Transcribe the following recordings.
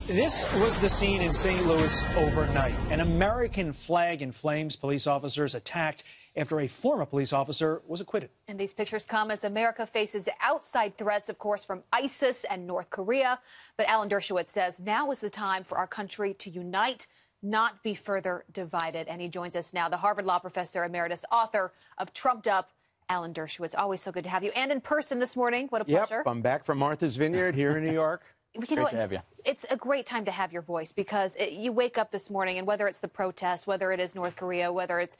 This was the scene in St. Louis overnight. An American flag in flames. Police officers attacked after a former police officer was acquitted. And these pictures come as America faces outside threats, of course, from ISIS and North Korea. But Alan Dershowitz says now is the time for our country to unite, not be further divided. And he joins us now, the Harvard Law professor emeritus, author of Trumped Up, Alan Dershowitz. Always so good to have you. And in person this morning. What a pleasure. Yep, I'm back from Martha's Vineyard here in New York. Great to have you. It's a great time to have your voice because you wake up this morning and whether it's the protests, whether it is North Korea, whether it's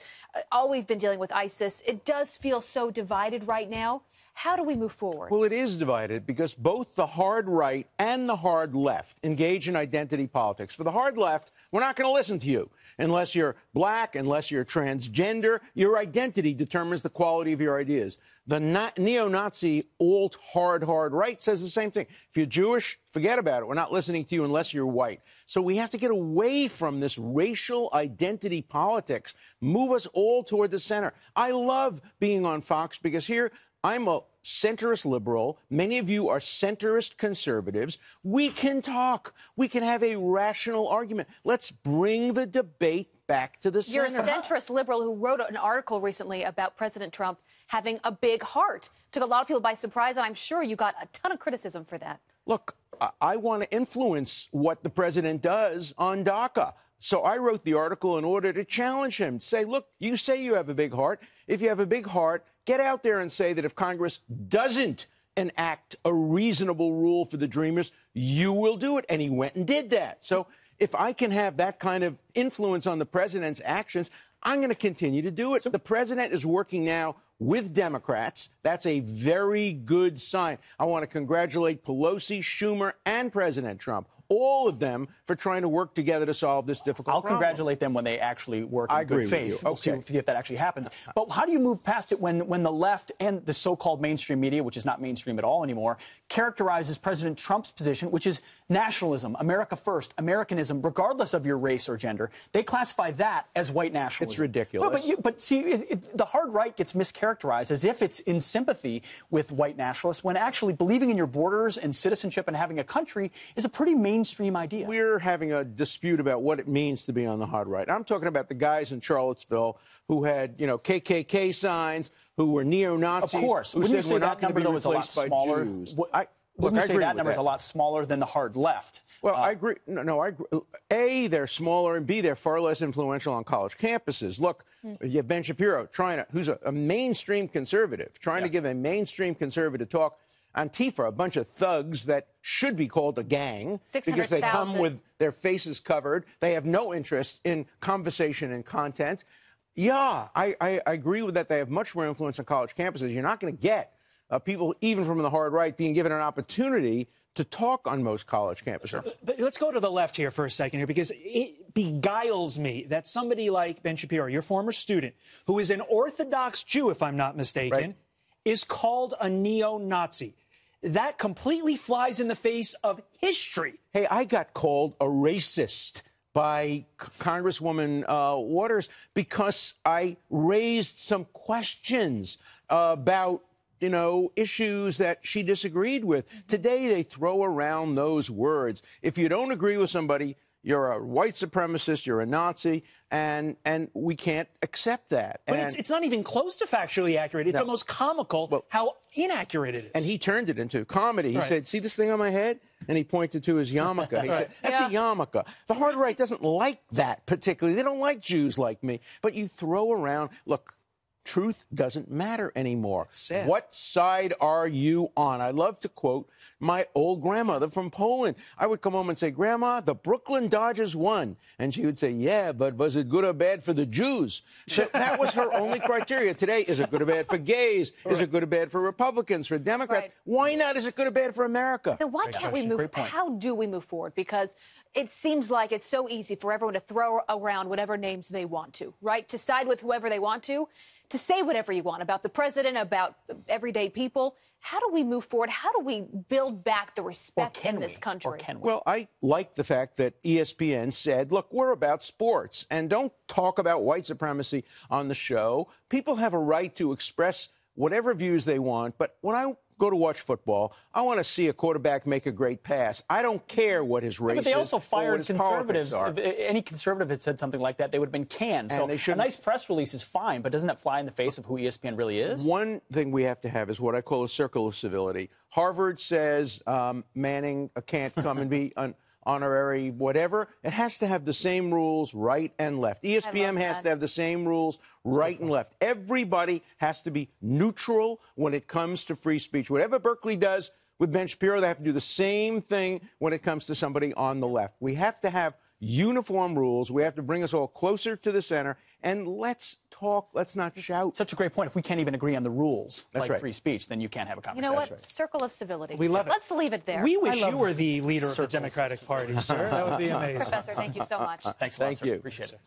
all we've been dealing with ISIS, it does feel so divided right now. How do we move forward? Well, it is divided because both the hard right and the hard left engage in identity politics. For the hard left, we're not going to listen to you. Unless you're black, unless you're transgender, your identity determines the quality of your ideas. The neo-Nazi hard right says the same thing. If you're Jewish, forget about it. We're not listening to you unless you're white. So we have to get away from this racial identity politics, move us all toward the center. I love being on Fox because here I'm a centrist liberal. Many of you are centrist conservatives. We can talk. We can have a rational argument. Let's bring the debate back to the center. You're a centrist liberal who wrote an article recently about President Trump having a big heart. Took a lot of people by surprise, and I'm sure you got a ton of criticism for that. Look, I want to influence what the president does on DACA. So I wrote the article in order to challenge him, say, look, you say you have a big heart. If you have a big heart, get out there and say that if Congress doesn't enact a reasonable rule for the Dreamers, you will do it. And he went and did that. So if I can have that kind of influence on the president's actions, I'm going to continue to do it. So the president is working now with Democrats. That's a very good sign. I want to congratulate Pelosi, Schumer, and President Trump, all of them, for trying to work together to solve this difficult problem. I'll congratulate them when they actually work in good faith. We'll see if that actually happens. But how do you move past it when the left and the so-called mainstream media, which is not mainstream at all anymore, characterizes President Trump's position, which is nationalism, America first, Americanism, regardless of your race or gender? They classify that as white nationalism. It's ridiculous. But see, the hard right gets mischaracterized as if it's in sympathy with white nationalists, when actually believing in your borders and citizenship and having a country is a pretty mainstream idea. We're having a dispute about what it means to be on the hard right. I'm talking about the guys in Charlottesville who had, KKK signs, who were neo-Nazis. Of course. Wouldn't you say that number, though, is a lot smaller? Wouldn't you say that number is a lot smaller than the hard left? Well, I agree. No, I agree. A, they're smaller, and B, they're far less influential on college campuses. Look, you have Ben Shapiro, who's a mainstream conservative, trying to give a mainstream conservative talk. Antifa, a bunch of thugs that should be called a gang because they come with their faces covered. They have no interest in conversation and content. Yeah, I agree with that. They have much more influence on college campuses. You're not going to get people, even from the hard right, being given an opportunity to talk on most college campuses. But let's go to the left here for a second here, because it beguiles me that somebody like Ben Shapiro, your former student, who is an Orthodox Jew, if I'm not mistaken, is called a neo-Nazi. That completely flies in the face of history. Hey, I got called a racist by Congresswoman Waters because I raised some questions about issues that she disagreed with. Today, they throw around those words. If you don't agree with somebody, you're a white supremacist, you're a Nazi, and we can't accept that. But it's not even close to factually accurate. It's almost comical how inaccurate it is. And he turned it into comedy. He said, see this thing on my head? And he pointed to his yarmulke. He said, that's a yarmulke. The hard right doesn't like that particularly. They don't like Jews like me. But you throw around, look, truth doesn't matter anymore. What side are you on? I love to quote my old grandmother from Poland. I would come home and say, Grandma, the Brooklyn Dodgers won. And she would say, yeah, but was it good or bad for the Jews? So that was her only criteria. Today, is it good or bad for gays? Is it good or bad for Republicans, for Democrats? Why not? Is it good or bad for America? Then why can't we move? How do we move forward? Because it seems like it's so easy for everyone to throw around whatever names they want to, right? To side with whoever they want to say whatever you want about the president, about everyday people. How do we move forward? How do we build back the respect in this country? Or can we? Well, I like the fact that ESPN said, look, we're about sports, and don't talk about white supremacy on the show. People have a right to express whatever views they want, but when I go to watch football. I want to see a quarterback make a great pass. I don't care what his race is. But they also fired conservatives. If any conservative had said something like that, they would have been canned. So a nice press release is fine, but doesn't that fly in the face of who ESPN really is? One thing we have to have is what I call a circle of civility. Harvard says Manning can't come and be an honorary whatever. It has to have the same rules, right and left. ESPN has to have the same rules, right and left. Everybody has to be neutral when it comes to free speech. Whatever Berkeley does with Ben Shapiro, they have to do the same thing when it comes to somebody on the left. We have to have uniform rules. We have to bring us all closer to the center. And let's talk. Let's not shout. Such a great point. If we can't even agree on the rules, That's like right. free speech, then you can't have a conversation. You know what? Circle of civility. We love it. Let's leave it there. We wish you were the leader of the Democratic Party, sir. That would be amazing. Professor, thank you so much. Thanks a lot, Thank sir. you. Appreciate it.